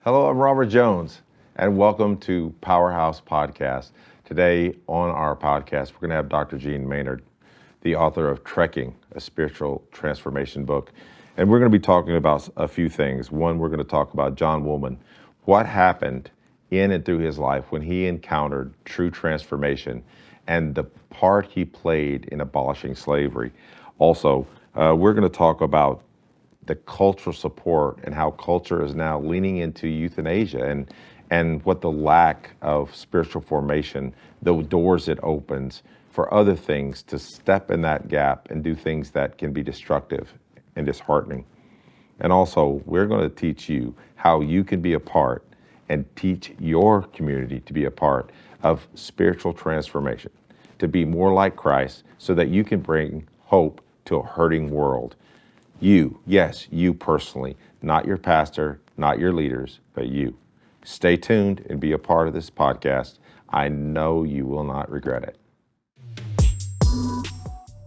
Hello, I'm Robert Jones, and welcome to Powerhouse Podcast. Today on our podcast, we're going to have Dr. Maynard, the author of Trekking, a spiritual transformation book. And we're going to be talking about a few things. One, we're going to talk about John Woolman, what happened in and through his life when he encountered true transformation and the part he played in abolishing slavery. Also, we're going to talk about the cultural support and how culture is now leaning into euthanasia and what the lack of spiritual formation, the doors it opens for other things to step in that gap and do things that can be destructive and disheartening. And also, we're going to teach you how you can be a part and teach your community to be a part of spiritual transformation, to be more like Christ so that you can bring hope to a hurting world. You, yes, you personally, not your pastor, not your leaders, but you. Stay tuned and be a part of this podcast. I know you will not regret it.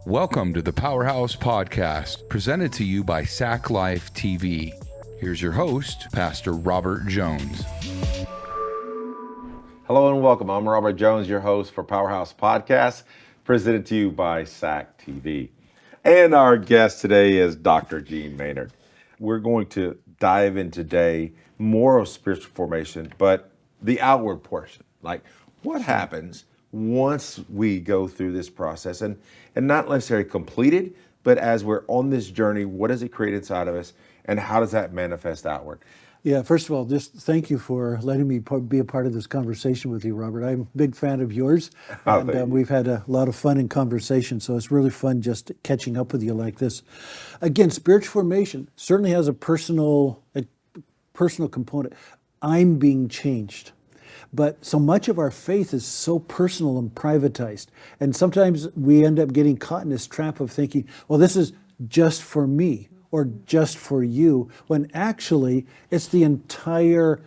Welcome to the Powerhouse Podcast, presented to you by SAC Life TV. Here's your host, Pastor Robert Jones. Hello and welcome. I'm Robert Jones, your host for Powerhouse Podcast, presented to you by SAC TV. And our guest today is Dr. Gene Maynard. We're going to dive in today more of spiritual formation, but the outward portion, like what happens once we go through this process and not necessarily completed, but as we're on this journey, what does it create inside of us and how does that manifest outward? Yeah, first of all, just thank you for letting me be a part of this conversation with you, Robert. I'm a big fan of yours, and we've had a lot of fun in conversation, so it's really fun just catching up with you like this. Again, spiritual formation certainly has a personal component. I'm being changed. But so much of our faith is so personal and privatized, and sometimes we end up getting caught in this trap of thinking, well, this is just for me, or just for you, when actually it's the entire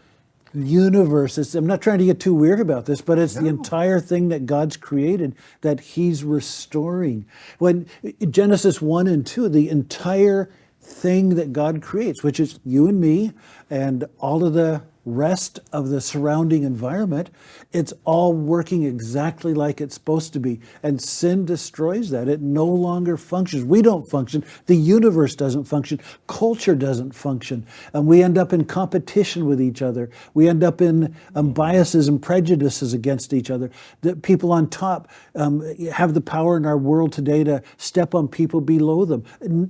universe. I'm not trying to get too weird about this, but it's the entire thing that God's created that He's restoring. When Genesis 1 and 2, the entire thing that God creates, which is you and me and all of the rest of the surrounding environment, it's all working exactly like it's supposed to be. And sin destroys that. It no longer functions. We don't function. The universe doesn't function. Culture doesn't function. And we end up in competition with each other. We end up in biases and prejudices against each other. The people on top have the power in our world today to step on people below them.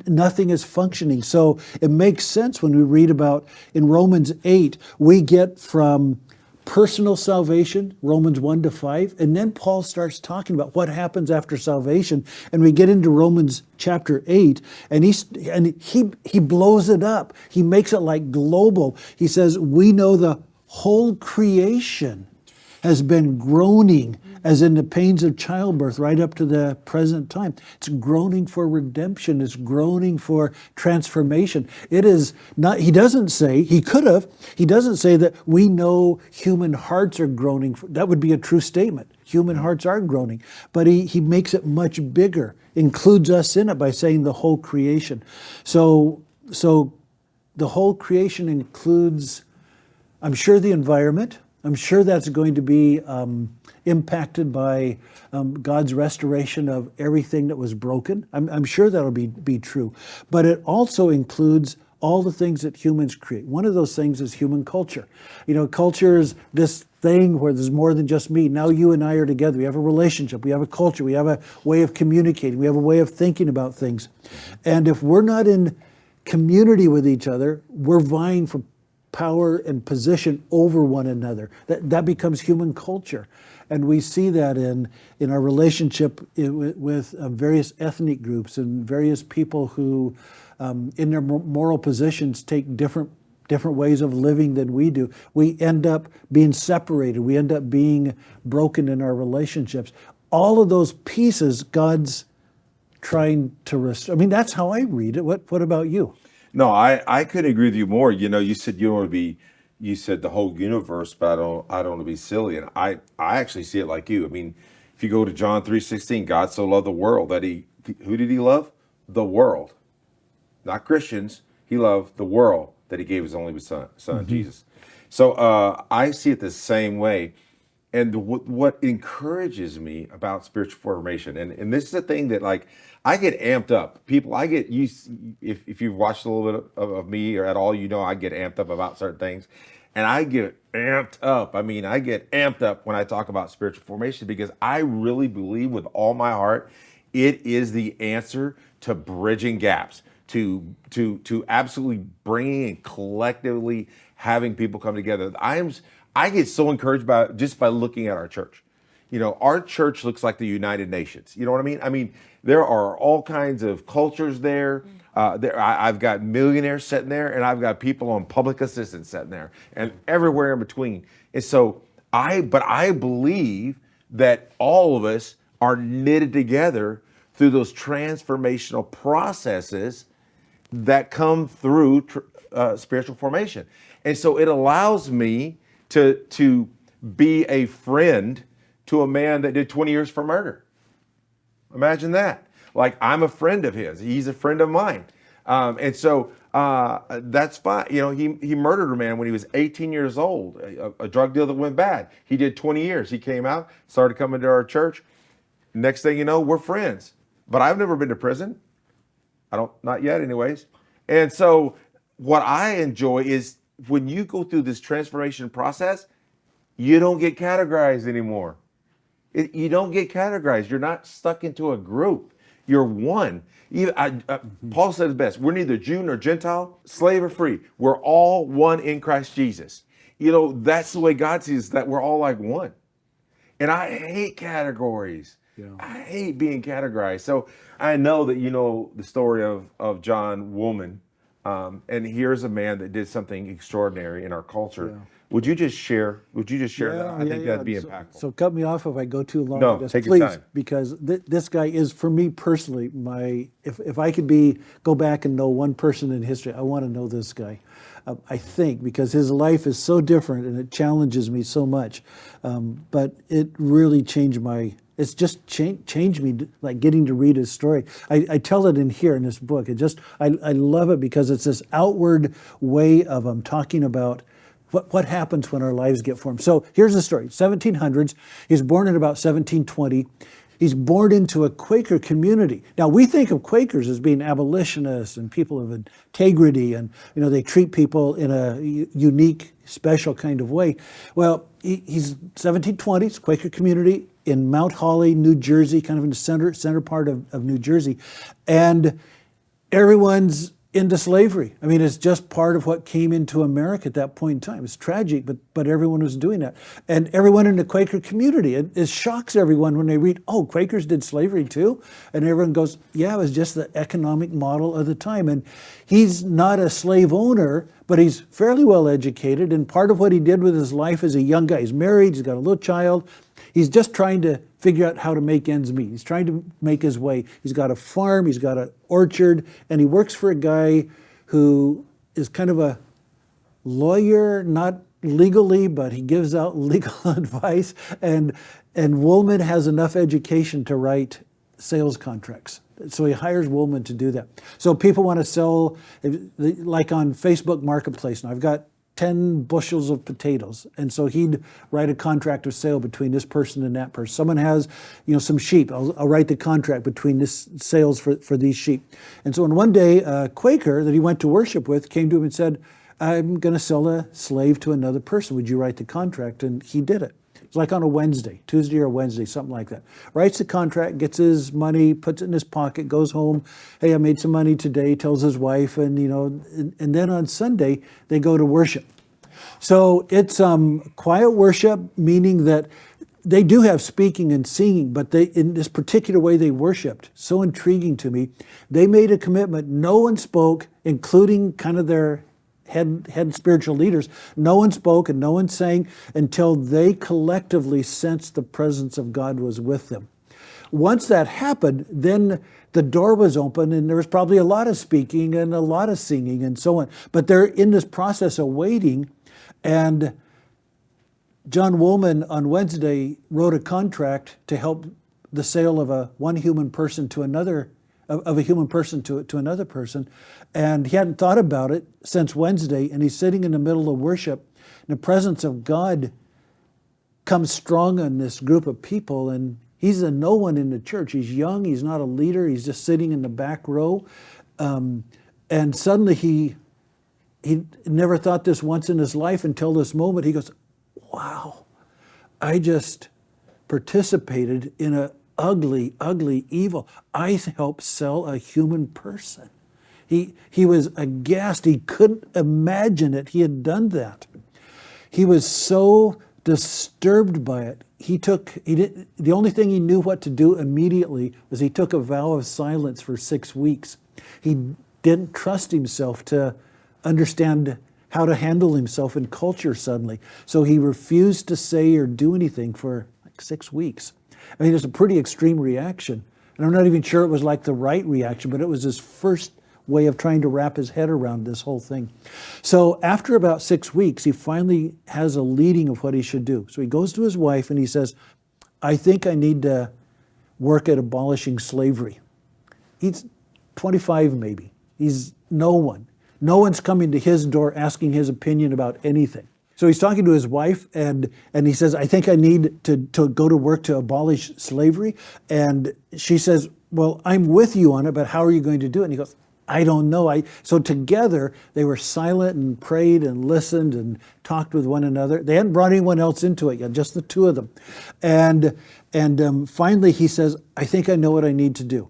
Nothing is functioning. So it makes sense when we read about in Romans 8, we get from personal salvation, Romans 1 to 5, and then Paul starts talking about what happens after salvation, and we get into Romans chapter 8, and he blows it up. He makes it like global. He says, we know the whole creation has been groaning as in the pains of childbirth right up to the present time. It's groaning for redemption. It's groaning for transformation. It is not, he doesn't say that we know human hearts are groaning. That would be a true statement. Human hearts are groaning. But he makes it much bigger, includes us in it by saying the whole creation. So the whole creation includes, I'm sure, the environment. I'm sure that's going to be impacted by God's restoration of everything that was broken. I'm sure that'll be true. But it also includes all the things that humans create. One of those things is human culture. You know, culture is this thing where there's more than just me. Now you and I are together. We have a relationship. We have a culture. We have a way of communicating. We have a way of thinking about things. And if we're not in community with each other, we're vying for power and position over one another. That becomes human culture. And we see that in our relationship with various ethnic groups and various people who, in their moral positions, take different ways of living than we do. We end up being separated. We end up being broken in our relationships. All of those pieces, God's trying to restore. I mean, that's how I read it. What about you? No, I couldn't agree with you more. You know, you said you don't want to be, you said the whole universe, but I don't want to be silly. And I actually see it like you. I mean, if you go to John 3:16, God so loved the world that who did he love? The world. Not Christians. He loved the world that he gave his only son, Jesus. So I see it the same way. And what encourages me about spiritual formation, and this is a thing that like I get amped up. People, I get used. If you've watched a little bit of me or at all, you know I get amped up about certain things, and I get amped up. I mean, I get amped up when I talk about spiritual formation because I really believe with all my heart it is the answer to bridging gaps, to absolutely bringing and collectively having people come together. I get so encouraged by just by looking at our church. You know, our church looks like the United Nations. You know what I mean? I mean, there are all kinds of cultures there. I've got millionaires sitting there, and I've got people on public assistance sitting there, and everywhere in between. And so but I believe that all of us are knitted together through those transformational processes that come through spiritual formation. And so it allows me to be a friend to a man that did 20 years for murder. Imagine that. Like, I'm a friend of his. He's a friend of mine. And so that's fine. You know, he murdered a man when he was 18 years old, a drug deal that went bad. He did 20 years. He came out, started coming to our church. Next thing you know, we're friends. But I've never been to prison. Not yet anyways. And so what I enjoy is when you go through this transformation process, you don't get categorized anymore. You don't get categorized. You're not stuck into a group. You're one. Paul said it best. We're neither Jew nor Gentile, slave or free. We're all one in Christ Jesus. You know, that's the way God sees that we're all like one. And I hate categories. Yeah. I hate being categorized. So I know that you know the story of John Woolman. And here's a man that did something extraordinary in our culture. Yeah. Would you just share that? I think that'd be impactful. So cut me off if I go too long. No, take your time. Because this guy is, for me personally, if I could go back and know one person in history, I want to know this guy. I think because his life is so different and it challenges me so much. But it really changed it's just changed me, like getting to read his story. I tell it in here in this book. I love it because it's this outward way of talking about what happens when our lives get formed. So here's the story. 1700s. He's born in about 1720. He's born into a Quaker community. Now we think of Quakers as being abolitionists and people of integrity, and you know they treat people in a unique, special kind of way. Well, he's 1720s, Quaker community in Mount Holly, New Jersey, kind of in the center part of New Jersey, and everyone's into slavery. I mean, it's just part of what came into America at that point in time. It's tragic, but everyone was doing that. And everyone in the Quaker community, it shocks everyone when they read, oh, Quakers did slavery too? And everyone goes, yeah, it was just the economic model of the time. And he's not a slave owner, but he's fairly well educated. And part of what he did with his life as a young guy, he's married, he's got a little child. He's just trying to figure out how to make ends meet. He's trying to make his way. He's got a farm, he's got an orchard, and he works for a guy who is kind of a lawyer, not legally, but he gives out legal advice. And Woolman has enough education to write sales contracts. So he hires Woolman to do that. So people want to sell, like on Facebook Marketplace. Now I've got 10 bushels of potatoes. And so he'd write a contract of sale between this person and that person. Someone has, some sheep. I'll write the contract between this sales for these sheep. And so one day, a Quaker that he went to worship with came to him and said, I'm going to sell a slave to another person. Would you write the contract? And he did it. It's like on a Wednesday, Tuesday or Wednesday, something like that. Writes the contract, gets his money, puts it in his pocket, goes home. Hey, I made some money today, tells his wife, and then on Sunday, they go to worship. So it's quiet worship, meaning that they do have speaking and singing, but in this particular way they worshiped, so intriguing to me. They made a commitment. No one spoke, including kind of their head spiritual leaders. No one spoke and no one sang until they collectively sensed the presence of God was with them. Once that happened, then the door was open and there was probably a lot of speaking and a lot of singing and so on. But they're in this process of waiting, and John Woolman on Wednesday wrote a contract to help the sale of one human person to another of a human person to another person. And he hadn't thought about it since Wednesday, and he's sitting in the middle of worship, and the presence of God comes strong on this group of people, and he's a no one in the church. He's young, he's not a leader, he's just sitting in the back row. And suddenly he never thought this once in his life until this moment. He goes, wow, I just participated in a ugly, ugly evil. I helped sell a human person. He was aghast. He couldn't imagine it. He had done that. He was so disturbed by it. The only thing he knew what to do immediately was he took a vow of silence for 6 weeks. He didn't trust himself to understand how to handle himself in culture suddenly. So he refused to say or do anything for like 6 weeks. I mean, it's a pretty extreme reaction. And I'm not even sure it was like the right reaction, but it was his first way of trying to wrap his head around this whole thing. So after about 6 weeks, he finally has a leading of what he should do. So he goes to his wife and he says, I think I need to work at abolishing slavery. He's 25 maybe. He's no one. No one's coming to his door asking his opinion about anything. So he's talking to his wife, and he says, I think I need to go to work to abolish slavery. And she says, well, I'm with you on it, but how are you going to do it? And he goes, I don't know. So together, they were silent and prayed and listened and talked with one another. They hadn't brought anyone else into it yet, just the two of them. And finally, he says, I think I know what I need to do.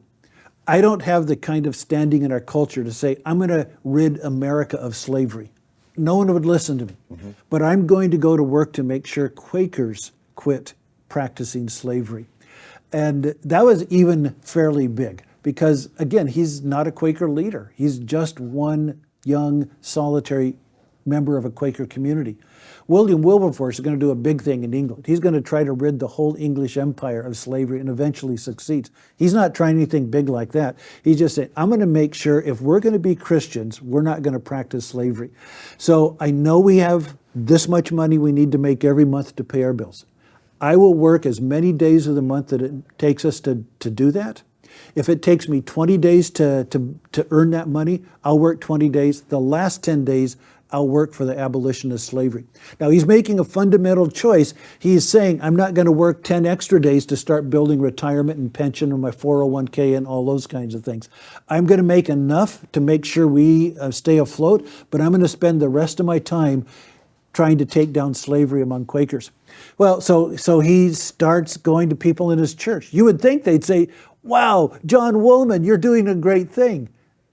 I don't have the kind of standing in our culture to say, I'm going to rid America of slavery. No one would listen to me. Mm-hmm. But I'm going to go to work to make sure Quakers quit practicing slavery. And that was even fairly big because, again, he's not a Quaker leader. He's just one young, solitary member of a Quaker community. William Wilberforce is going to do a big thing in England. He's going to try to rid the whole English empire of slavery and eventually succeeds. He's not trying anything big like that. He's just saying, I'm going to make sure if we're going to be Christians, we're not going to practice slavery. So I know we have this much money we need to make every month to pay our bills. I will work as many days of the month that it takes us to do that. If it takes me 20 days to earn that money, I'll work 20 days. The last 10 days, I'll work for the abolition of slavery. Now, he's making a fundamental choice. He's saying, I'm not going to work 10 extra days to start building retirement and pension and my 401k and all those kinds of things. I'm going to make enough to make sure we stay afloat, but I'm going to spend the rest of my time trying to take down slavery among Quakers. Well, so he starts going to people in his church. You would think they'd say, wow, John Woolman, you're doing a great thing.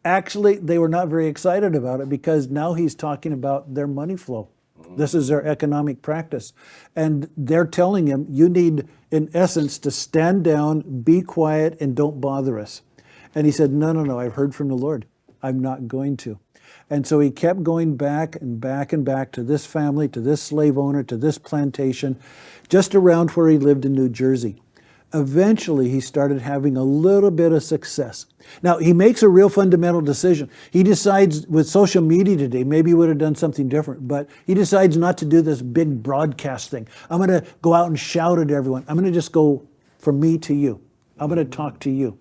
Actually, they were not very excited about it because now he's talking about their money flow. This is their economic practice. And they're telling him, you need, in essence, to stand down, be quiet, and don't bother us. And he said, no, I've heard from the Lord. I'm not going to. And so he kept going back and back and back to this family, to this slave owner, to this plantation, just around where he lived in New Jersey. Eventually, he started having a little bit of success. Now, he makes a real fundamental decision. He decides with social media today, maybe he would have done something different, but he decides not to do this big broadcast thing. I'm going to go out and shout at everyone. I'm going to just go from me to you. I'm going to talk to you.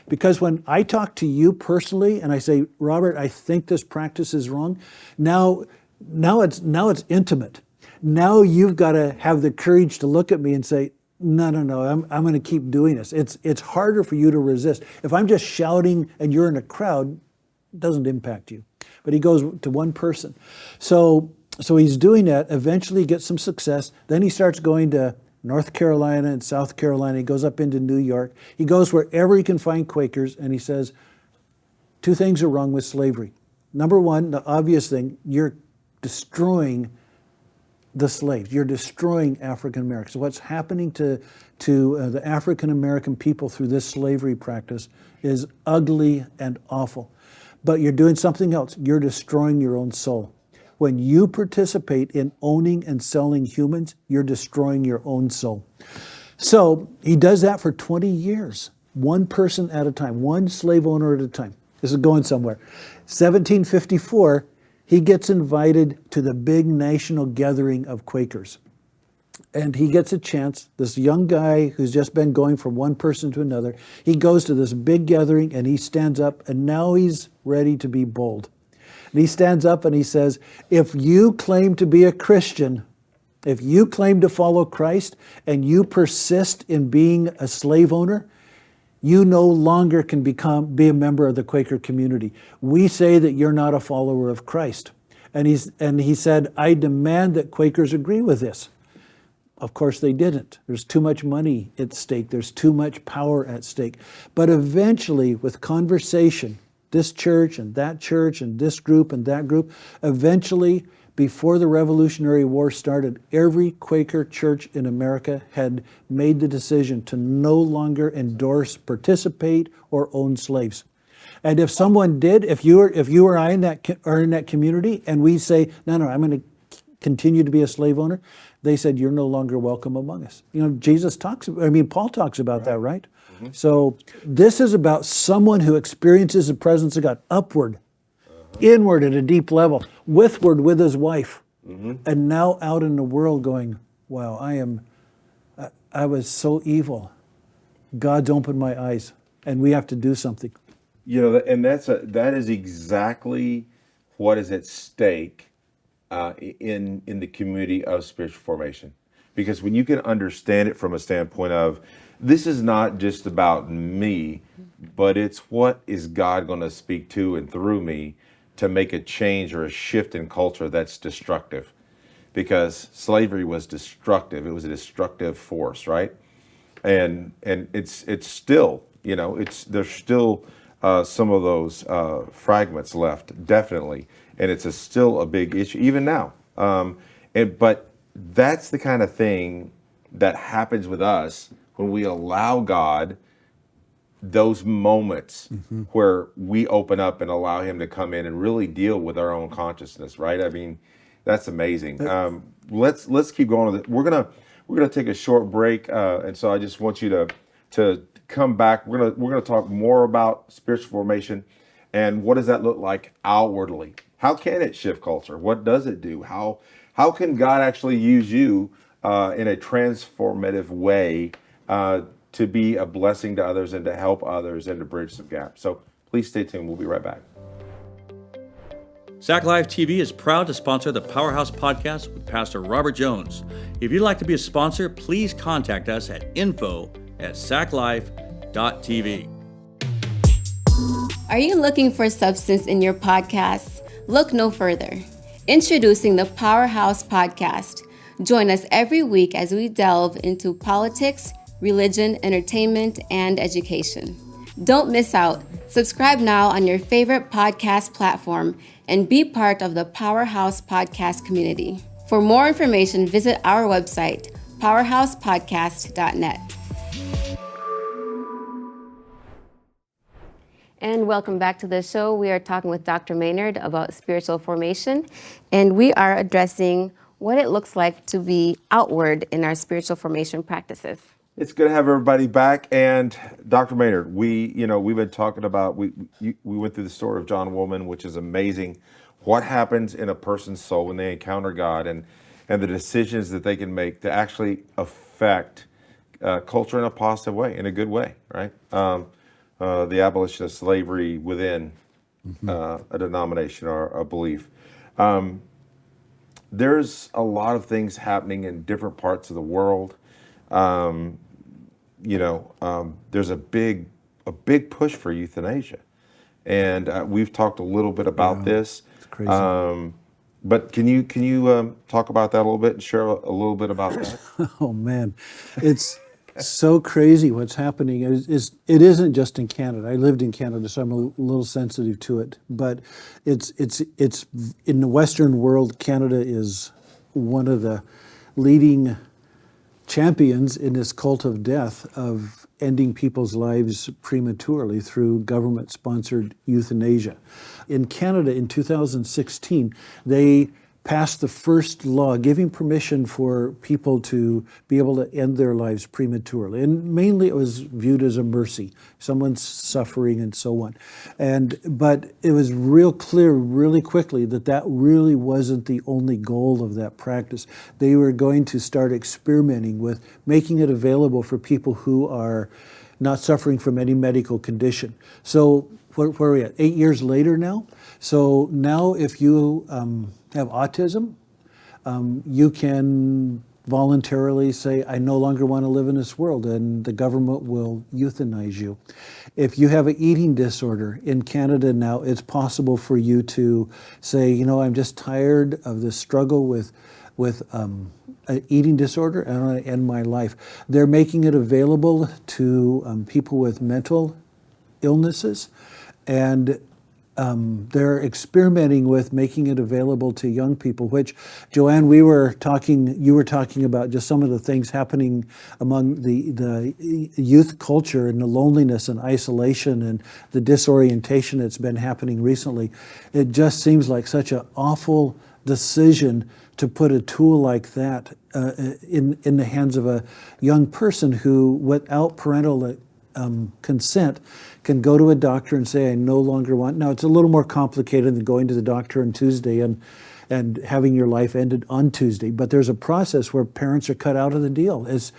Because when I talk to you personally and I say, Robert, I think this practice is wrong, now it's intimate. Now you've got to have the courage to look at me and say, no, I'm going to keep doing this. It's harder for you to resist. If I'm just shouting and you're in a crowd, it doesn't impact you. But he goes to one person. So he's doing that, eventually gets some success. Then he starts going to North Carolina and South Carolina. He goes up into New York. He goes wherever he can find Quakers, and he says, two things are wrong with slavery. Number one, the obvious thing, you're destroying the slaves. You're destroying African Americans. So what's happening to the African American people through this slavery practice is ugly and awful. But you're doing something else. You're destroying your own soul. When you participate in owning and selling humans, you're destroying your own soul. So he does that for 20 years, one person at a time, one slave owner at a time. This is going somewhere. 1754, he gets invited to the big national gathering of Quakers. and he gets a chance. This young guy who's just been going from one person to another, he goes to this big gathering and he stands up, and now he's ready to be bold. And he stands up and he says, if you claim to be a Christian, if you claim to follow Christ and you persist in being a slave owner, you no longer can be a member of the Quaker community. We say that you're not a follower of Christ. And he said, I demand that Quakers agree with this. Of course they didn't. There's too much money at stake. There's too much power at stake. But eventually, with conversation, this church and this group and that group, eventually, before the Revolutionary War started, every Quaker church in America had made the decision to no longer endorse, participate, or own slaves. And if someone did, if you or I are in that community, and we say, no, I'm going to continue to be a slave owner, they said, you're no longer welcome among us. Paul talks about that, right? Mm-hmm. So this is about someone who experiences the presence of God upward, inward at a deep level, withward with his wife, and now out in the world going, wow, I was so evil. God's opened my eyes, and we have to do something. And that is exactly what is at stake in the community of spiritual formation. Because when you can understand it from a standpoint of, this is not just about me, but it's what is God going to speak to and through me to make a change or a shift in culture that's destructive. Because slavery was destructive. It was a destructive force, right? And it's still, there's still some of those fragments left, definitely. And it's still a big issue, even now. But that's the kind of thing that happens with us when we allow God those moments where we open up and allow him to come in and really deal with our own consciousness, right? I mean, that's amazing. Let's keep going with it. We're gonna take a short break, and so I just want you to come back. We're gonna talk more about spiritual formation and what does that look like outwardly. How can it shift culture? What does it do? How can God actually use you in a transformative way to be a blessing to others and to help others and to bridge some gaps? So please stay tuned. We'll be right back. SAC Live TV is proud to sponsor the Powerhouse Podcast with Pastor Robert Jones. If you'd like to be a sponsor, please contact us at info@saclife.tv. Are you looking for substance in your podcasts? Look no further. Introducing the Powerhouse Podcast. Join us every week as we delve into politics, religion, entertainment, and education. Don't miss out. Subscribe now on your favorite podcast platform and be part of the Powerhouse Podcast community. For more information, visit our website, powerhousepodcast.net. And welcome back to the show. We are talking with Dr. Maynard about spiritual formation, and we are addressing what it looks like to be outward in our spiritual formation practices. It's good to have everybody back. And Dr. Maynard, we've been talking about, we went through the story of John Woolman, which is amazing. What happens in a person's soul when they encounter God and the decisions that they can make to actually affect culture in a positive way, in a good way, right? The abolition of slavery within a denomination or a belief. There's a lot of things happening in different parts of the world. There's a big push for euthanasia, and we've talked a little bit about this. It's crazy. But can you talk about that a little bit and share a little bit about that? Oh man, it's so crazy what's happening. It isn't just in Canada. I lived in Canada, so I'm a little sensitive to it. But it's in the Western world. Canada is one of the leading champions in this cult of death of ending people's lives prematurely through government-sponsored euthanasia. In Canada in 2016, they passed the first law giving permission for people to be able to end their lives prematurely. And mainly it was viewed as a mercy, someone's suffering and so on. But it was real clear really quickly that that really wasn't the only goal of that practice. They were going to start experimenting with making it available for people who are not suffering from any medical condition. So where are we at? 8 years later now? So now if you have autism, you can voluntarily say, I no longer want to live in this world, and the government will euthanize you. If you have an eating disorder in Canada now, it's possible for you to say, you know, I'm just tired of this struggle with an eating disorder, and I want to end my life. They're making it available to people with mental illnesses, and they're experimenting with making it available to young people, which, Joanne, you were talking about just some of the things happening among the youth culture and the loneliness and isolation and the disorientation that's been happening recently. It just seems like such an awful decision to put a tool like that in the hands of a young person who, without parental consent, can go to a doctor and say, I no longer want. Now, it's a little more complicated than going to the doctor on Tuesday and having your life ended on Tuesday. But there's a process where parents are cut out of the deal. It's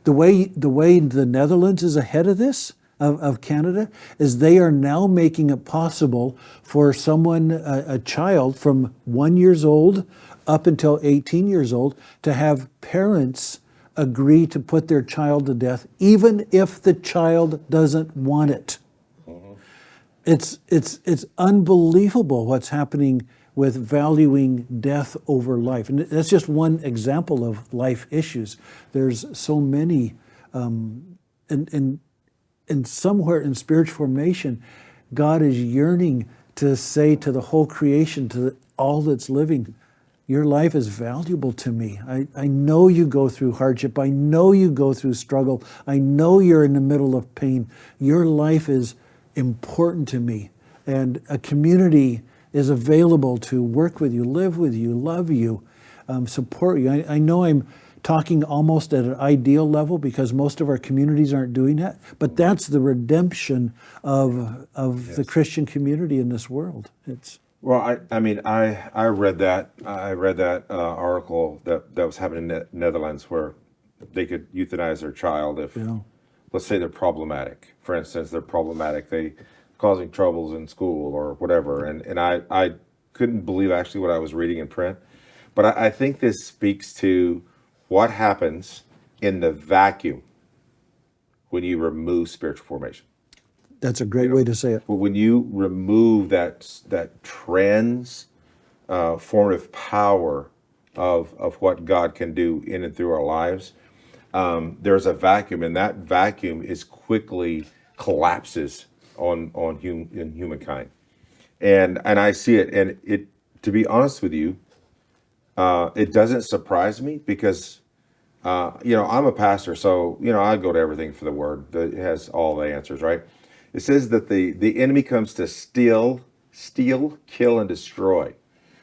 the way the Netherlands is ahead of this, of Canada, is they are now making it possible for someone, a child from 1 year old up until 18 years old, to have parents agree to put their child to death, even if the child doesn't want it. It's unbelievable what's happening with valuing death over life. And that's just one example of life issues. There's so many, and somewhere in spiritual formation, God is yearning to say to the whole creation, to all that's living, your life is valuable to me. I know you go through hardship. I know you go through struggle. I know you're in the middle of pain. Your life is important to me. And a community is available to work with you, live with you, love you, support you. I know I'm talking almost at an ideal level because most of our communities aren't doing that, but that's the redemption of the Christian community in this world. Well, I mean, I read that article that was happening in the Netherlands where they could euthanize their child if, let's say, they're problematic. For instance, they're problematic, they causing troubles in school or whatever. And I couldn't believe actually what I was reading in print. But I think this speaks to what happens in the vacuum when you remove spiritual formation. That's a great way to say it. But when you remove that transformative power of what God can do in and through our lives, there's a vacuum, and that vacuum is quickly collapses in humankind, and I see it, and it. To be honest with you, it doesn't surprise me because I'm a pastor, so I go to everything for the word that has all the answers, right? It says that the enemy comes to steal, kill, and destroy.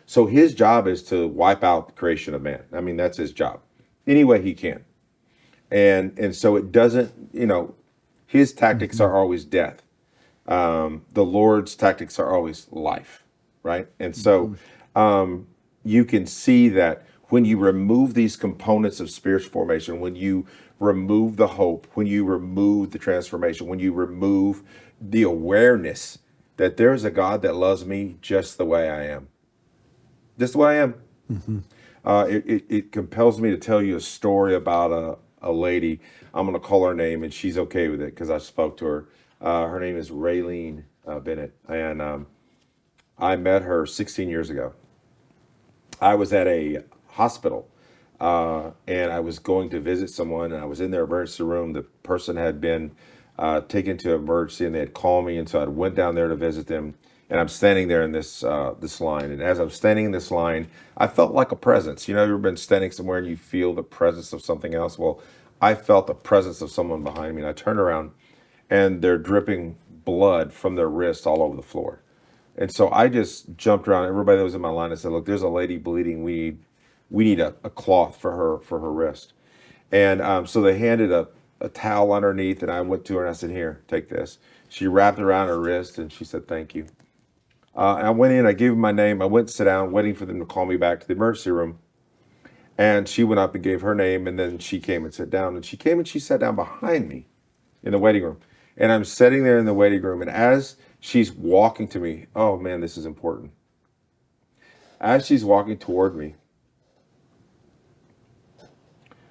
So his job is to wipe out the creation of man. I mean, that's his job, any way he can. And so it doesn't, his tactics are always death. The Lord's tactics are always life, right? And so you can see that when you remove these components of spiritual formation, when you remove the hope, when you remove the transformation, when you remove the awareness that there's a God that loves me just the way I am. Just the way I am. It compels me to tell you a story about a lady. I'm going to call her name, and she's okay with it because I spoke to her. Her name is Raylene Bennett, and I met her 16 years ago. I was at a hospital, and I was going to visit someone, and I was in their emergency room. The person had been taken to emergency, and they had called me, and so I went down there to visit them. And I'm standing there in this line, and as I'm standing in this line, I felt like a presence. You ever been standing somewhere and you feel the presence of something else? Well, I felt the presence of someone behind me, and I turned around, and they're dripping blood from their wrists all over the floor. And so I just jumped around everybody that was in my line and said, look, there's a lady bleeding. We need a cloth for her wrist. And so they handed a towel underneath, and I went to her and I said, here, take this. She wrapped it around her wrist and she said, thank you. And I went in, I gave them my name. I went to sit down, waiting for them to call me back to the emergency room. And she went up and gave her name, and then she came and sat down. And she came and she sat down behind me in the waiting room. And I'm sitting there in the waiting room, and as she's walking to me, oh man, this is important. As she's walking toward me,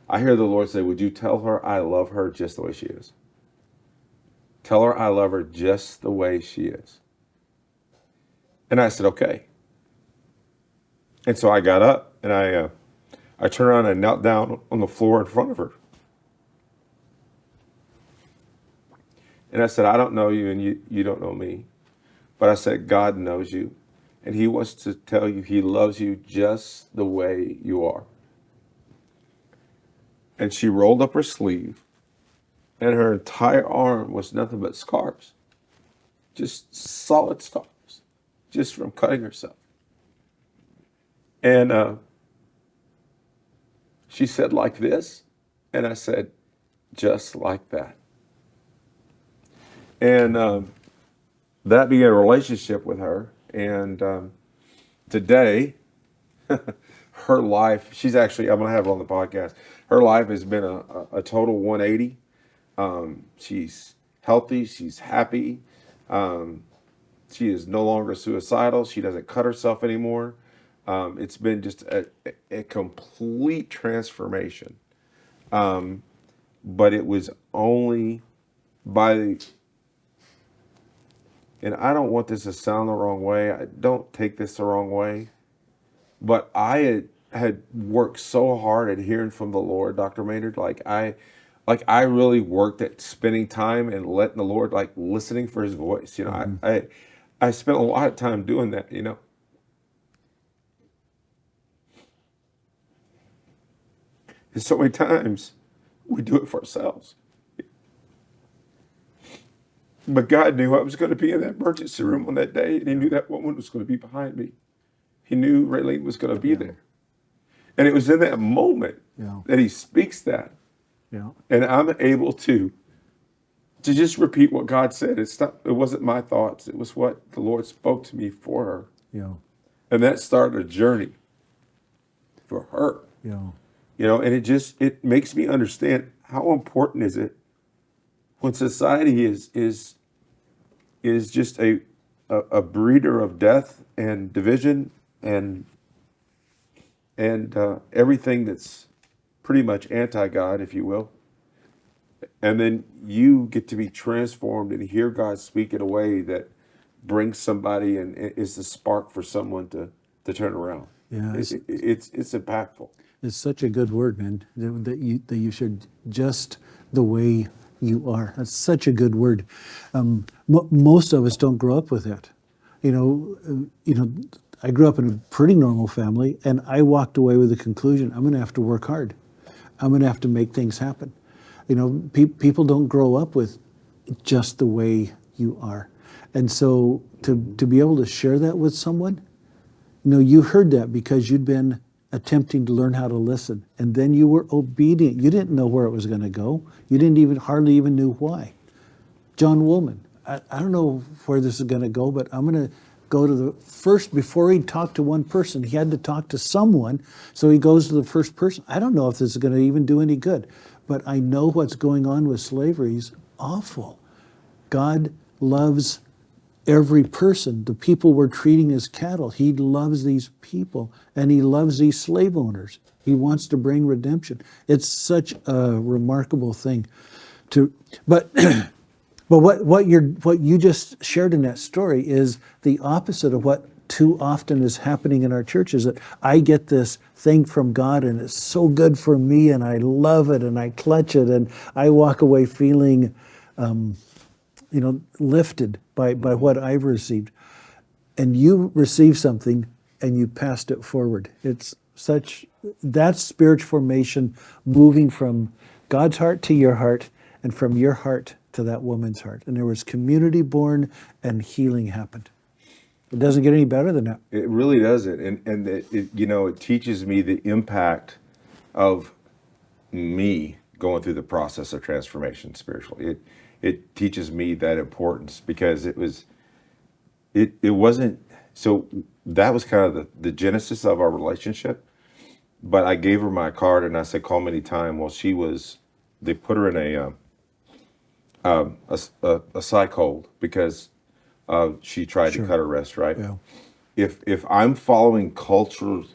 I hear the Lord say, would you tell her I love her just the way she is? Tell her I love her just the way she is. And I said, okay. And so I got up and I turned around and I knelt down on the floor in front of her. And I said, I don't know you and you don't know me. But I said, God knows you. And he wants to tell you he loves you just the way you are. And she rolled up her sleeve, and her entire arm was nothing but scars. Just solid scars, just from cutting herself. And she said, like this? And I said, just like that. And that began a relationship with her. And today, her life, she's actually, I'm going to have her on the podcast. Her life has been a total 180. She's healthy. She's happy. She is no longer suicidal. She doesn't cut herself anymore. It's been just a complete transformation. But it was only by, and I don't want this to sound the wrong way. I don't take this the wrong way. But I had worked so hard at hearing from the Lord, Dr. Maynard. I really worked at spending time and letting the Lord, listening for his voice. You know, mm-hmm. I spent a lot of time doing that, you know. And so many times we do it for ourselves. But God knew I was going to be in that emergency room on that day, and he knew that woman was going to be behind me. He knew Raylene was going to be there. And it was in that moment that he speaks that. Yeah. And I'm able to just repeat what God said. It wasn't my thoughts. It was what the Lord spoke to me for her. Yeah. And that started a journey for her. Yeah. You know, and it makes me understand how important is it when society is just a breeder of death and division and everything that's pretty much anti-God, if you will. And then you get to be transformed and hear God speak in a way that brings somebody and is the spark for someone to turn around. Yeah, it's impactful. It's such a good word, man, that you should just the way you are. That's such a good word. Most of us don't grow up with it. You know, I grew up in a pretty normal family, and I walked away with the conclusion, I'm going to have to work hard. I'm going to have to make things happen. You know, people don't grow up with just the way you are. And so to be able to share that with someone, you know, you heard that because you'd been attempting to learn how to listen, and then you were obedient. You didn't know where it was going to go. You didn't hardly even knew why. John Woolman, I don't know where this is going to go, but I'm going to go to the first, before he talked to one person, he had to talk to someone, so he goes to the first person. I don't know if this is going to even do any good, but I know what's going on with slavery is awful. God loves every person. The people we're treating as cattle, he loves these people, and he loves these slave owners. He wants to bring redemption. It's such a remarkable thing but what you just shared in that story is the opposite of what too often is happening in our churches, that I get this thing from God and it's so good for me and I love it and I clutch it and I walk away feeling lifted by what I've received. And you received something and you passed it forward. That's spiritual formation, moving from God's heart to your heart and from your heart to that woman's heart. And there was community born and healing happened. It doesn't get any better than that. It really doesn't, and it teaches me the impact of me going through the process of transformation spiritually. It teaches me that importance because it wasn't so. That was kind of the genesis of our relationship. But I gave her my card and I said, "Call me anytime." Well, they put her in a psych hold because she tried to cut her wrist, right? Yeah. If I'm following cultural's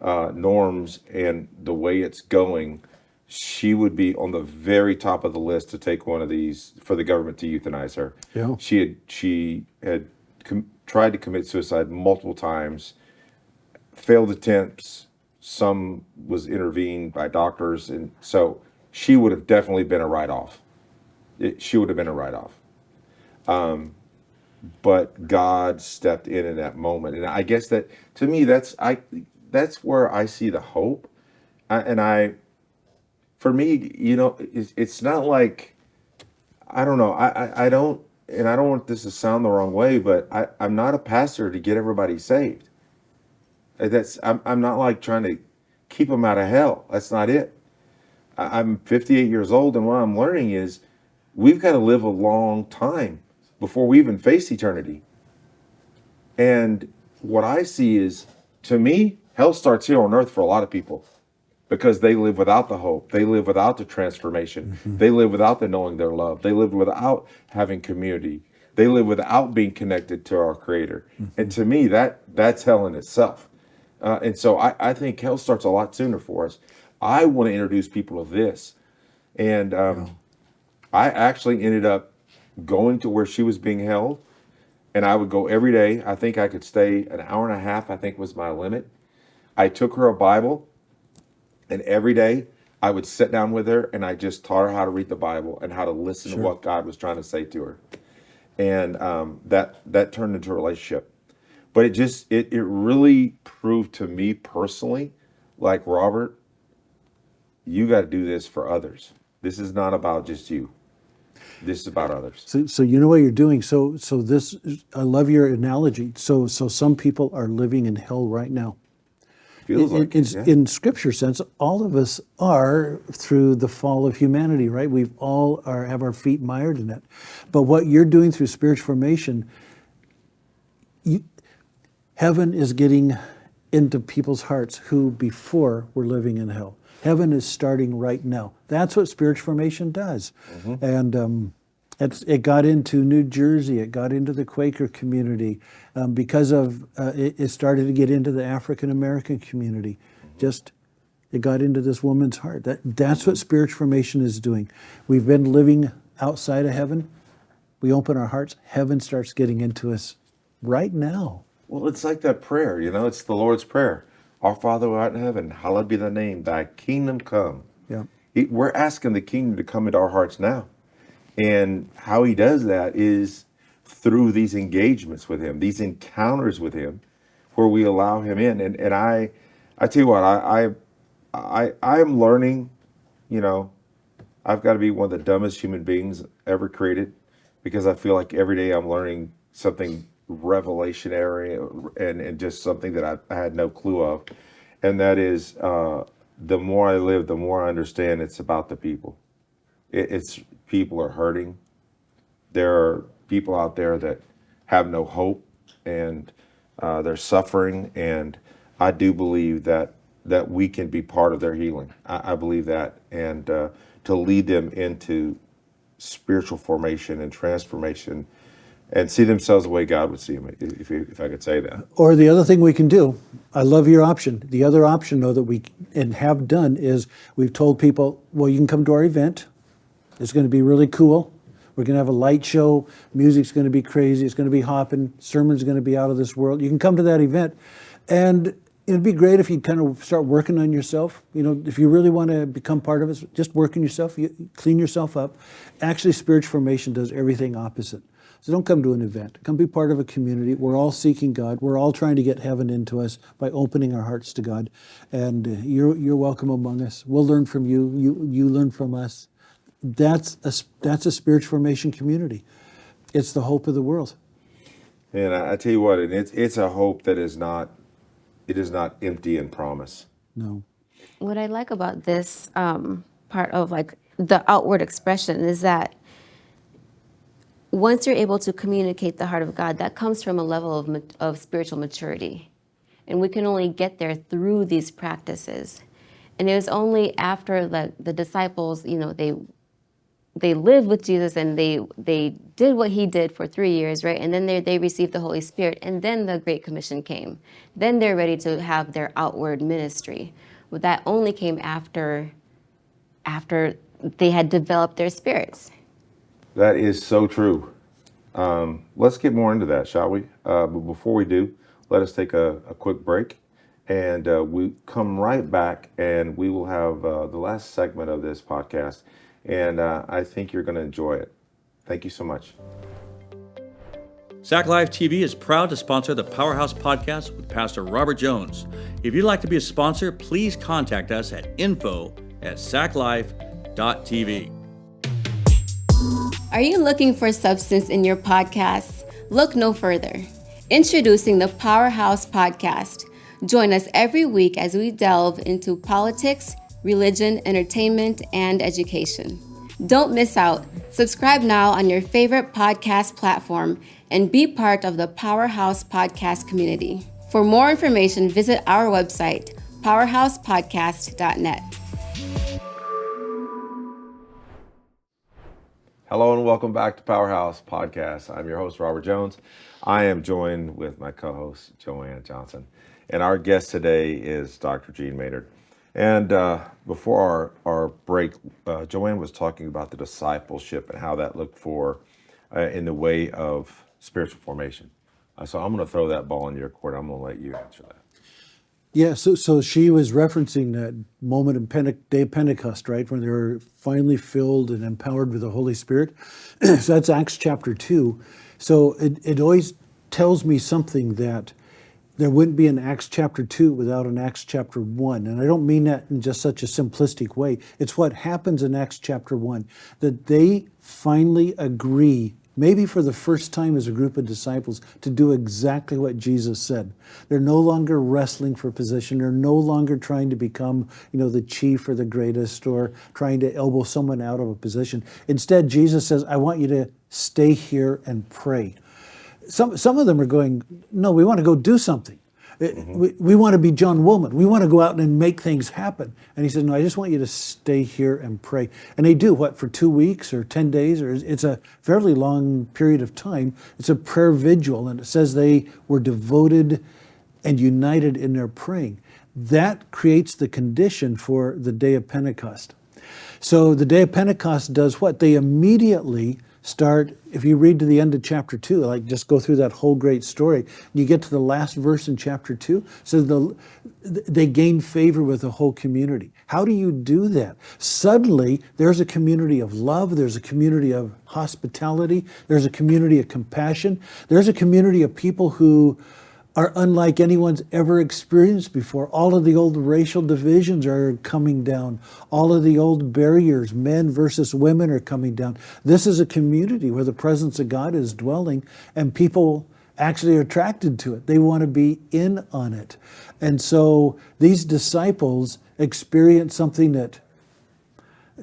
norms and the way it's going, she would be on the very top of the list to take one of these for the government to euthanize her. Yeah. She had tried to commit suicide multiple times, failed attempts. Some was intervened by doctors, and so she would have definitely been a write-off. She would have been a write-off. But God stepped in that moment, and I guess that to me, that's where I see the hope. For me, it's not like, I don't know, I don't want this to sound the wrong way, but I'm not a pastor to get everybody saved. I'm not like trying to keep them out of hell. That's not it. I'm 58 years old, and what I'm learning is we've got to live a long time before we even face eternity. And what I see is, to me, hell starts here on earth for a lot of people because they live without the hope. They live without the transformation. Mm-hmm. They live without the knowing their love. They live without having community. They live without being connected to our Creator. Mm-hmm. And to me, that's hell in itself. And so I think hell starts a lot sooner for us. I want to introduce people to this. And I actually ended up going to where she was being held, and I would go every day. I think I could stay an hour and a half, I think was my limit. I took her a Bible, and every day I would sit down with her and I just taught her how to read the Bible and how to listen to what God was trying to say to her. And that turned into a relationship. But it really proved to me personally, like, Robert, you got to do this for others. This is not about just you. This is about others. So you know what you're doing. So this, I love your analogy. So some people are living in hell right now. Feels like it, yeah. In scripture sense, all of us are through the fall of humanity, right? We've all have our feet mired in it. But what you're doing through spiritual formation, heaven is getting into people's hearts who before were living in hell. Heaven is starting right now. That's what spiritual formation does. Mm-hmm. And it got into New Jersey. It got into the Quaker community because of it started to get into the African American community. Just it got into this woman's heart. That's what spiritual formation is doing. We've been living outside of heaven. We open our hearts. Heaven starts getting into us right now. Well, it's like that prayer. It's the Lord's Prayer. Our Father who art in heaven, hallowed be thy name. Thy kingdom come. Yeah. We're asking the kingdom to come into our hearts now. And how he does that is through these engagements with him, these encounters with him, where we allow him in. And I tell you what, I'm learning, I've got to be one of the dumbest human beings ever created, because I feel like every day I'm learning something revelationary and just something that I had no clue of. And that is, the more I live, the more I understand it's about the people. It's people are hurting. There are people out there that have no hope, and they're suffering. And I do believe that we can be part of their healing. I believe that, and to lead them into spiritual formation and transformation, and see themselves the way God would see them, if I could say that. Or the other thing we can do, I love your option. The other option, though, that we and have done is we've told people, well, you can come to our event. It's going to be really cool. We're going to have a light show. Music's going to be crazy. It's going to be hopping. Sermon's going to be out of this world. You can come to that event. And it'd be great if you kind of start working on yourself. If you really want to become part of it, just work on yourself. You clean yourself up. Actually, spiritual formation does everything opposite. So don't come to an event. Come be part of a community. We're all seeking God. We're all trying to get heaven into us by opening our hearts to God. And you're welcome among us. We'll learn from you. You learn from us. That's a spiritual formation community. It's the hope of the world. And I tell you what, and it's a hope that is not empty in promise. No. What I like about this part of like the outward expression is that once you're able to communicate the heart of God, that comes from a level of spiritual maturity. And we can only get there through these practices. And it was only after the disciples, they lived with Jesus and they did what he did for 3 years, right? And then they received the Holy Spirit. And then the Great Commission came. Then they're ready to have their outward ministry. But that only came after they had developed their spirits. That is so true. Let's get more into that, shall we? But before we do, let us take a quick break. And we come right back and we will have the last segment of this podcast. And I think you're going to enjoy it. Thank you so much. SAC Live TV is proud to sponsor the Powerhouse Podcast with Pastor Robert Jones. If you'd like to be a sponsor, please contact us at info@saclive.tv. Are you looking for substance in your podcasts? Look no further. Introducing the Powerhouse Podcast. Join us every week as we delve into politics, religion, entertainment, and education. Don't miss out. Subscribe now on your favorite podcast platform and be part of the Powerhouse Podcast community. For more information, visit our website, powerhousepodcast.net. Hello and welcome back to Powerhouse Podcast. I'm your host, Robert Jones. I am joined with my co-host, Joanne Johnson. And our guest today is Dr. Gene Maynard. And before our break, Joanne was talking about the discipleship and how that looked for in the way of spiritual formation. So I'm going to throw that ball in your court. I'm going to let you answer that. Yeah, so she was referencing that moment in Day of Pentecost, right, when they were finally filled and empowered with the Holy Spirit. So that's Acts chapter 2. So it always tells me something that there wouldn't be an Acts chapter 2 without an Acts chapter 1. And I don't mean that in just such a simplistic way. It's what happens in Acts chapter 1, that they finally agree, maybe for the first time as a group of disciples, to do exactly what Jesus said. They're no longer wrestling for position. They're no longer trying to become, the chief or the greatest or trying to elbow someone out of a position. Instead, Jesus says, I want you to stay here and pray. Some of them are going, no, we want to go do something. We want to be John Woolman. We want to go out and make things happen. And he says, no, I just want you to stay here and pray. And they do, for 2 weeks or 10 days? Or it's a fairly long period of time. It's a prayer vigil. And it says they were devoted and united in their praying. That creates the condition for the day of Pentecost. So the day of Pentecost does what? They immediately start, if you read to the end of chapter 2, just go through that whole great story, you get to the last verse in chapter 2, so they gain favor with the whole community. How do you do that? Suddenly, there's a community of love, there's a community of hospitality, there's a community of compassion, there's a community of people who are unlike anyone's ever experienced before. All of the old racial divisions are coming down. All of the old barriers, men versus women, are coming down. This is a community where the presence of God is dwelling and people actually are attracted to it. They want to be in on it. And so these disciples experience something that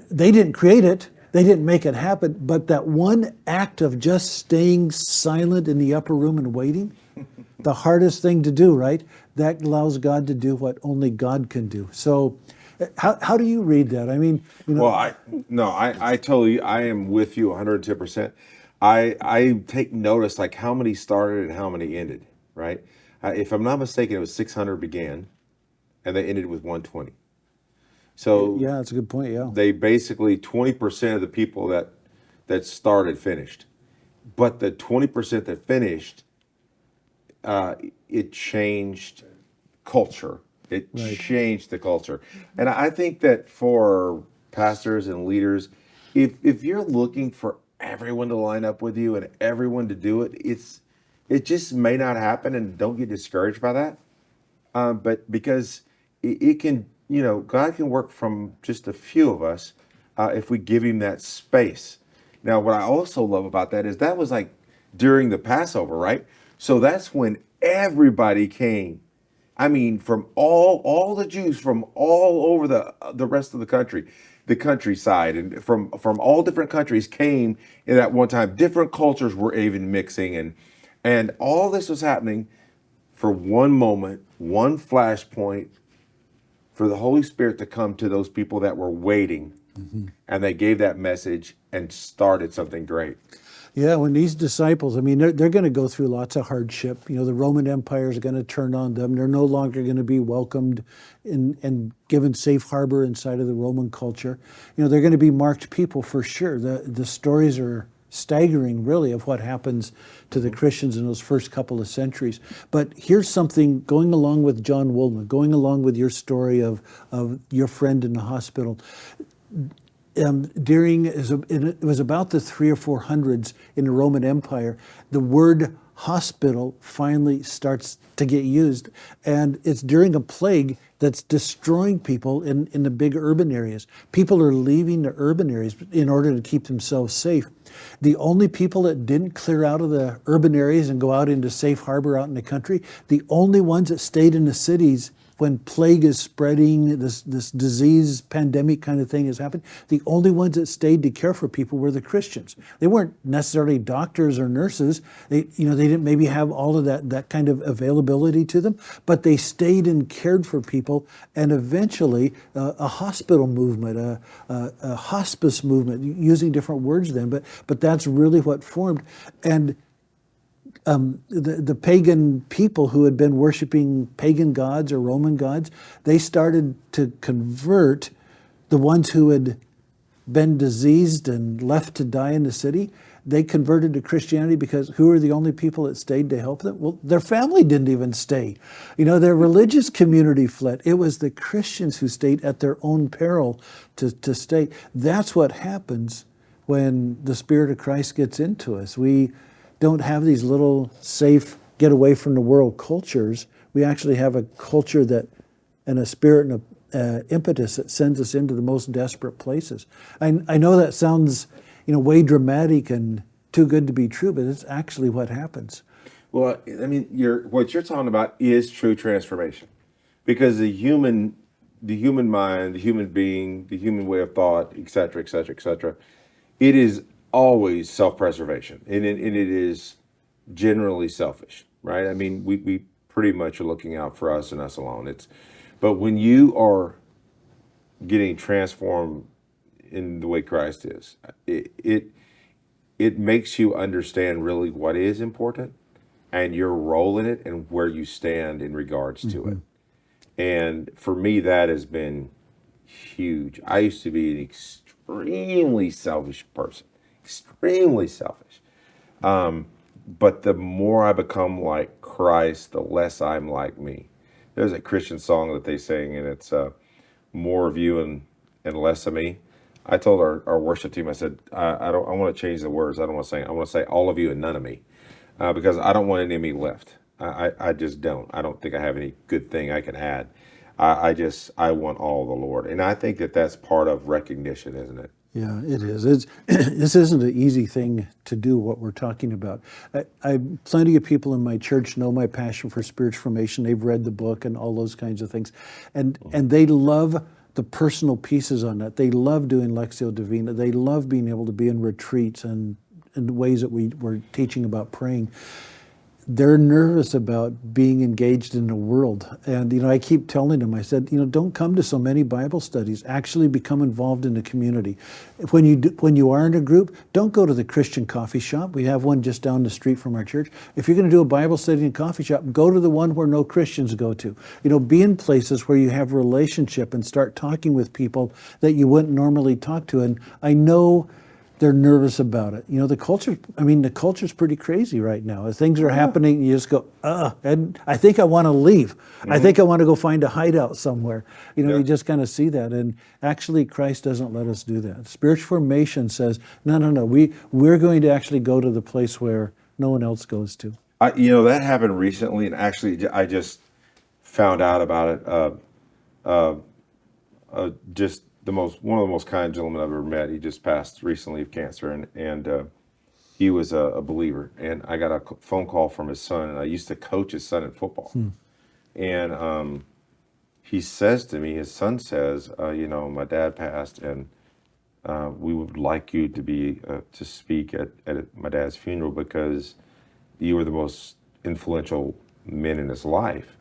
they didn't create it. They didn't make it happen. But that one act of just staying silent in the upper room and waiting, the hardest thing to do, right? That allows God to do what only God can do. So how do you read that? I mean, Well, I am with you 110%. I take notice how many started and how many ended, right? If I'm not mistaken, it was 600 began and they ended with 120. So yeah, that's a good point. Yeah. They basically 20% of the people that started finished. But the 20% that finished, it changed culture. It changed the culture. And I think that for pastors and leaders, if you're looking for everyone to line up with you and everyone to do it, it just may not happen, and don't get discouraged by that. But because it can, God can work from just a few of us if we give him that space. Now, what I also love about that is that was during the Passover, right? So that's when everybody came. I mean, from all the Jews from all over the rest of the country, the countryside, and from all different countries came in at one time. Different cultures were even mixing, and all this was happening for one moment, one flashpoint, for the Holy Spirit to come to those people that were waiting, and they gave that message and started something great. Yeah, when these disciples, I mean, they're going to go through lots of hardship. You know, the Roman Empire is going to turn on them. They're no longer going to be welcomed and given safe harbor inside of the Roman culture. You know, they're going to be marked people for sure. The stories are staggering, really, of what happens to the Christians in those first couple of centuries. But here's something going along with John Woolman, going along with your story of your friend in the hospital. It was about the 300s or 400s in the Roman Empire, the word hospital finally starts to get used, and it's during a plague that's destroying people in the big urban areas. People are leaving the urban areas in order to keep themselves safe. The only people that didn't clear out of the urban areas and go out into safe harbor out in the country, the only ones that stayed in the cities when plague is spreading, this disease pandemic kind of thing has happened, the only ones that stayed to care for people were the Christians. They weren't necessarily doctors or nurses. They didn't maybe have all of that kind of availability to them, but they stayed and cared for people. And eventually, a hospital movement, a hospice movement, using different words then, but that's really what formed. And the pagan people who had been worshiping pagan gods or Roman gods, they started to convert. The ones who had been diseased and left to die in the city, they converted to Christianity because who were the only people that stayed to help them? Well, their family didn't even stay. You know, their religious community fled. It was the Christians who stayed at their own peril to stay. That's what happens when the Spirit of Christ gets into us. We don't have these little safe, get away from the world cultures. We actually have a culture that, and a spirit and an impetus that sends us into the most desperate places. I know that sounds, way dramatic and too good to be true, but it's actually what happens. Well, I mean, what you're talking about is true transformation, because the human mind, the human being, the human way of thought, et cetera, et cetera, et cetera, it is always self-preservation, and it is generally selfish, right? I mean, we pretty much are looking out for us and us alone. But when you are getting transformed in the way Christ is, it makes you understand really what is important and your role in it and where you stand in regards to it. And for me, that has been huge. I used to be an extremely selfish person. Extremely selfish. But the more I become like Christ, the less I'm like me. There's a Christian song that they sing, and it's more of you and less of me. I told our worship team, I said, I want to change the words. I don't want to sing. I want to say all of you and none of me, because I don't want any of me left. I just don't. I don't think I have any good thing I can add. I want all of the Lord. And I think that's part of recognition, isn't it? Yeah, it is. This isn't an easy thing to do, what we're talking about. Plenty of people in my church know my passion for spiritual formation. They've read the book and all those kinds of things. And they love the personal pieces on that. They love doing Lectio Divina. They love being able to be in retreats and in the ways that we're teaching about praying. They're nervous about being engaged in the world. And, I keep telling them, I said, don't come to so many Bible studies. Actually become involved in the community. When you are in a group, don't go to the Christian coffee shop. We have one just down the street from our church. If you're going to do a Bible study in a coffee shop, go to the one where no Christians go to. Be in places where you have relationship and start talking with people that you wouldn't normally talk to. And I know they're nervous about it. The culture's pretty crazy right now. As things are happening, you just go, and I think I want to leave. I think I want to go find a hideout somewhere. You just kind of see that. And actually, Christ doesn't let us do that. Spiritual formation says, no, we're going to actually go to the place where no one else goes to. That happened recently, and actually, I just found out about it. Just one of the most kind gentlemen I've ever met. He just passed recently of cancer, and he was a believer, and I got a phone call from his son, and I used to coach his son in football. And he says to me, his son says, my dad passed, and we would like you to be to speak at my dad's funeral because you were the most influential men in his life.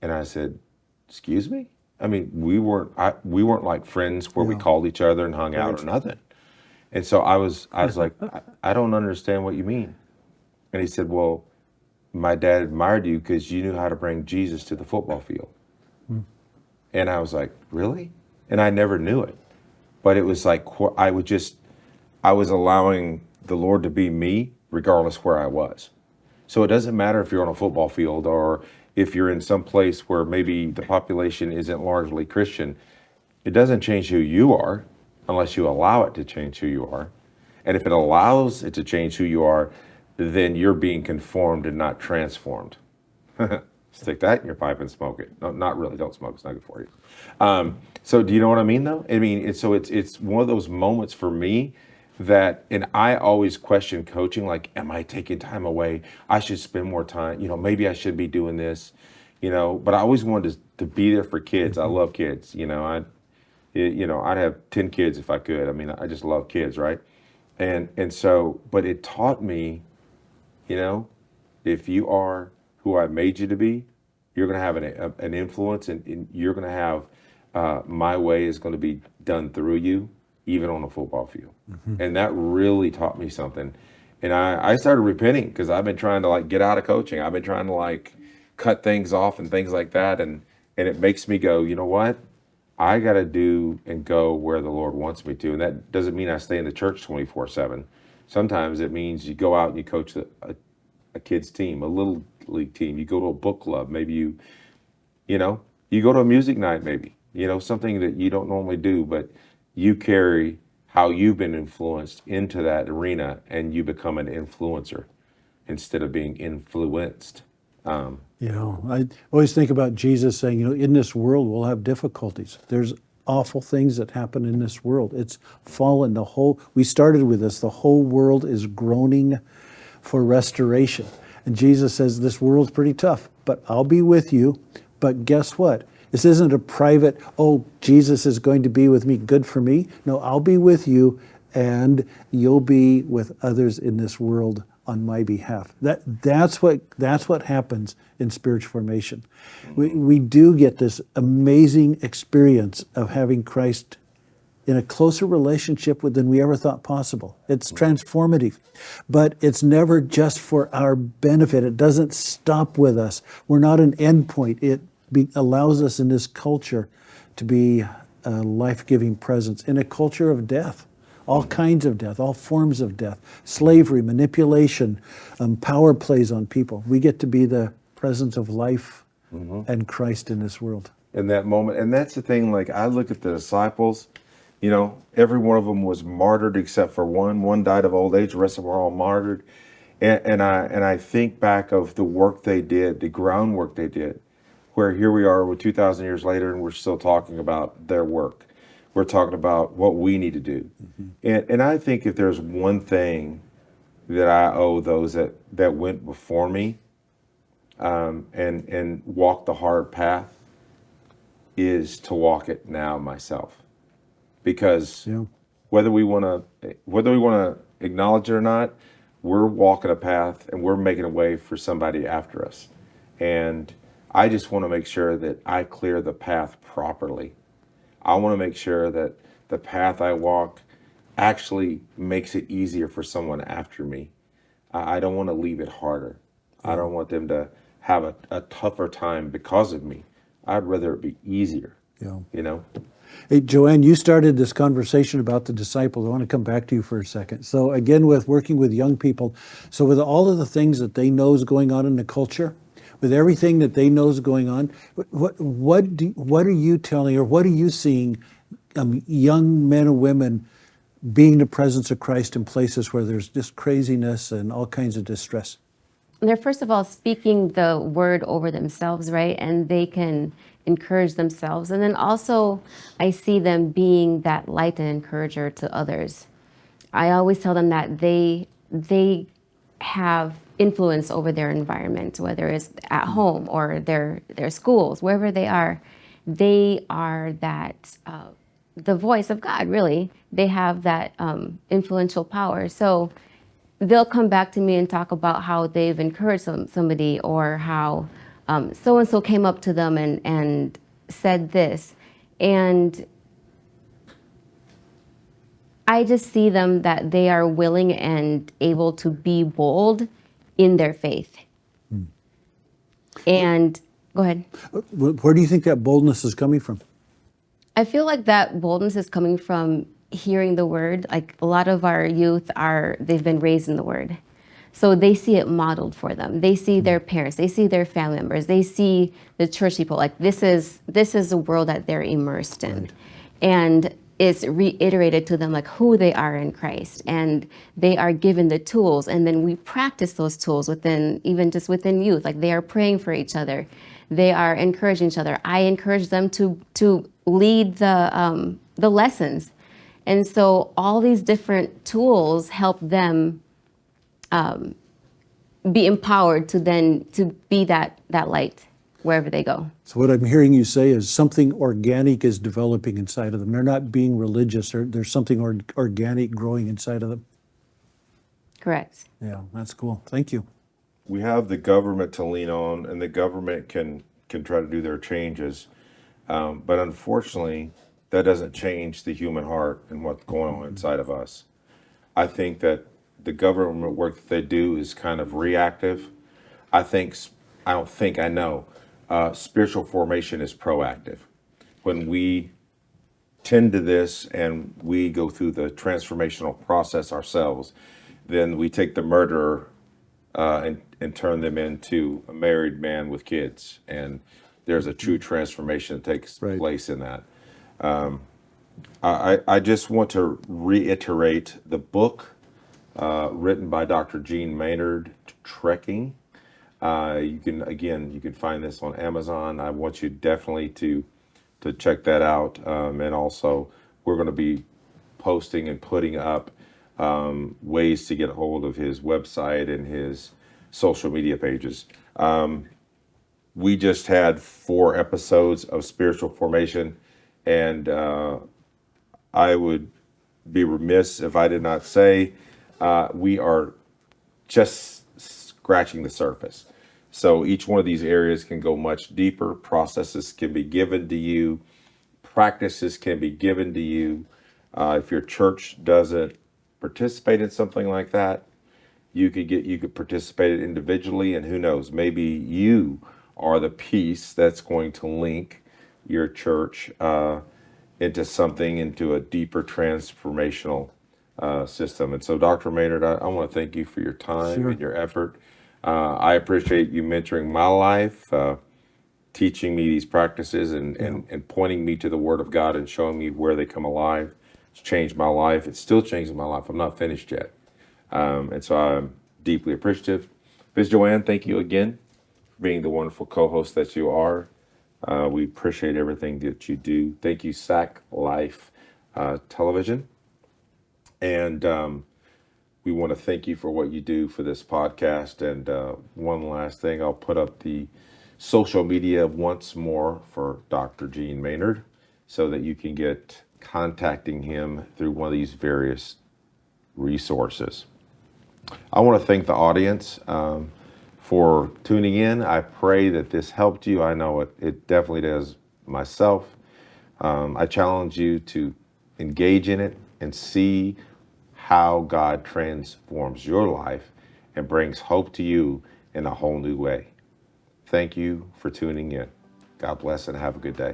And I said, excuse me? I mean, we weren't like friends where we called each other and hung out or nothing. And so I was like, I don't understand what you mean. And he said, well, my dad admired you because you knew how to bring Jesus to the football field. And I was like, really? And I never knew it. But it was like, I was allowing the Lord to be me regardless where I was. So it doesn't matter if you're on a football field or if you're in some place where maybe the population isn't largely Christian. It doesn't change who you are unless you allow it to change who you are. And if it allows it to change who you are, then you're being conformed and not transformed. Stick that in your pipe and smoke it. No, not really. Don't smoke. It's not good for you. So do you know what I mean, though? I mean, it's one of those moments for me that, and I always question coaching, like, am I taking time away? I should spend more time. Maybe I should be doing this. But I always wanted to be there for kids. I love kids. I'd have 10 kids if I could. I mean, I just love kids, right? And so, but it taught me, if you are who I made you to be, you're going to have an influence, and you're going to have my way is going to be done through you, even on a football field. And that really taught me something. And I started repenting because I've been trying to get out of coaching. I've been trying to cut things off and things like that. And it makes me go, you know what? I got to do and go where the Lord wants me to. And that doesn't mean I stay in the church 24/7. Sometimes it means you go out and you coach a kid's team, a little league team. You go to a book club. Maybe you go to a music night, maybe, something that you don't normally do, but you carry how you've been influenced into that arena and you become an influencer instead of being influenced. I always think about Jesus saying, in this world we'll have difficulties. There's awful things that happen in this world. It's fallen. We started with this, the whole world is groaning for restoration. And Jesus says, this world's pretty tough, but I'll be with you. But guess what? This isn't a private, Jesus is going to be with me, good for me. No, I'll be with you, and you'll be with others in this world on my behalf. That's what happens in spiritual formation. We do get this amazing experience of having Christ in a closer relationship with than we ever thought possible. It's transformative, but it's never just for our benefit. It doesn't stop with us. We're not an endpoint. It allows us in this culture to be a life-giving presence in a culture of death, all kinds of death, all forms of death, slavery, manipulation, power plays on people. We get to be the presence of life and Christ in this world. In that moment, and that's the thing, I look at the disciples, every one of them was martyred except for one. One died of old age, the rest of them were all martyred. And I think back of the work they did, the groundwork they did, where here we are 2,000 years later and we're still talking about their work. We're talking about what we need to do. And I think if there's one thing that I owe those that went before me and walked the hard path, is to walk it now myself. Because whether we want to acknowledge it or not, we're walking a path and we're making a way for somebody after us. And I just want to make sure that I clear the path properly. I want to make sure that the path I walk actually makes it easier for someone after me. I don't want to leave it harder. I don't want them to have a tougher time because of me. I'd rather it be easier, Hey, Joanne, you started this conversation about the disciples. I want to come back to you for a second. So again, with working with young people, so with all of the things that they know is going on in the culture, with everything that they know is going on, what are you telling, or what are you seeing young men and women being the presence of Christ in places where there's just craziness and all kinds of distress? They're first of all speaking the word over themselves, right? And they can encourage themselves. And then also I see them being that light and encourager to others. I always tell them that they they have influence over their environment, whether it's at home or their schools, wherever they are that the voice of God, really. They have that influential power. So they'll come back to me and talk about how they've encouraged somebody, or how so-and-so came up to them and said this. And I just see them that they are willing and able to be bold in their faith. And go ahead. Where do you think that boldness is coming from? I feel like that boldness is coming from hearing the word. Like, a lot of our youth they've been raised in the word. So they see it modeled for them. They see their parents, they see their family members, they see the church people. Like, this is the world that they're immersed in. Right. And it's reiterated to them like who they are in Christ, and they are given the tools, and then we practice those tools within youth. Like, they are praying for each other, they are encouraging each other. I encourage them to lead the lessons, and so all these different tools help them be empowered to be that light wherever they go. So what I'm hearing you say is something organic is developing inside of them. They're not being religious, or there's something organic growing inside of them. Correct. Yeah, that's cool. Thank you. We have the government to lean on, and the government can try to do their changes. But unfortunately, that doesn't change the human heart and what's going on inside of us. I think that the government work that they do is kind of reactive. I know. Spiritual formation is proactive. When we tend to this and we go through the transformational process ourselves, then we take the murderer and turn them into a married man with kids. And there's a true transformation that takes place in that. I just want to reiterate the book written by Dr. Jean Maynard, Trekking. You can find this on Amazon. I want you definitely to check that out. And also, we're going to be posting and putting up ways to get a hold of his website and his social media pages. We just had 4 episodes of spiritual formation, and I would be remiss if I did not say we are just scratching the surface. So each one of these areas can go much deeper. Processes can be given to you. Practices can be given to you. If your church doesn't participate in something like that, you could participate individually, and who knows, maybe you are the piece that's going to link your church into a deeper transformational system. And so, Dr. Maynard, I want to thank you for your time and your effort. I appreciate you mentoring my life, teaching me these practices and pointing me to the Word of God and showing me where they come alive. It's changed my life. It's still changing my life. I'm not finished yet. And so I'm deeply appreciative. Ms. Joanne, thank you again for being the wonderful co-host that you are. We appreciate everything that you do. Thank you, SAC Life Television. And we want to thank you for what you do for this podcast. And one last thing, I'll put up the social media once more for Dr. Jean Maynard so that you can get contacting him through one of these various resources. I want to thank the audience for tuning in. I pray that this helped you. I know it definitely does myself. I challenge you to engage in it and see how God transforms your life and brings hope to you in a whole new way. Thank you for tuning in. God bless and have a good day.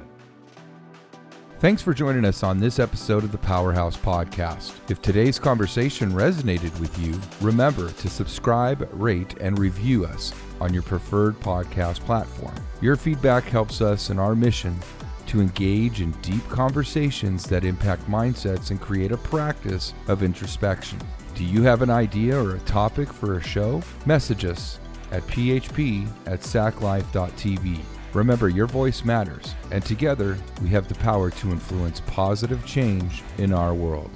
Thanks for joining us on this episode of the Powerhouse Podcast. If today's conversation resonated with you, remember to subscribe, rate, and review us on your preferred podcast platform. Your feedback helps us in our mission to engage in deep conversations that impact mindsets and create a practice of introspection. Do you have an idea or a topic for a show? Message us at php@saclife.tv. Remember, your voice matters, and together we have the power to influence positive change in our world.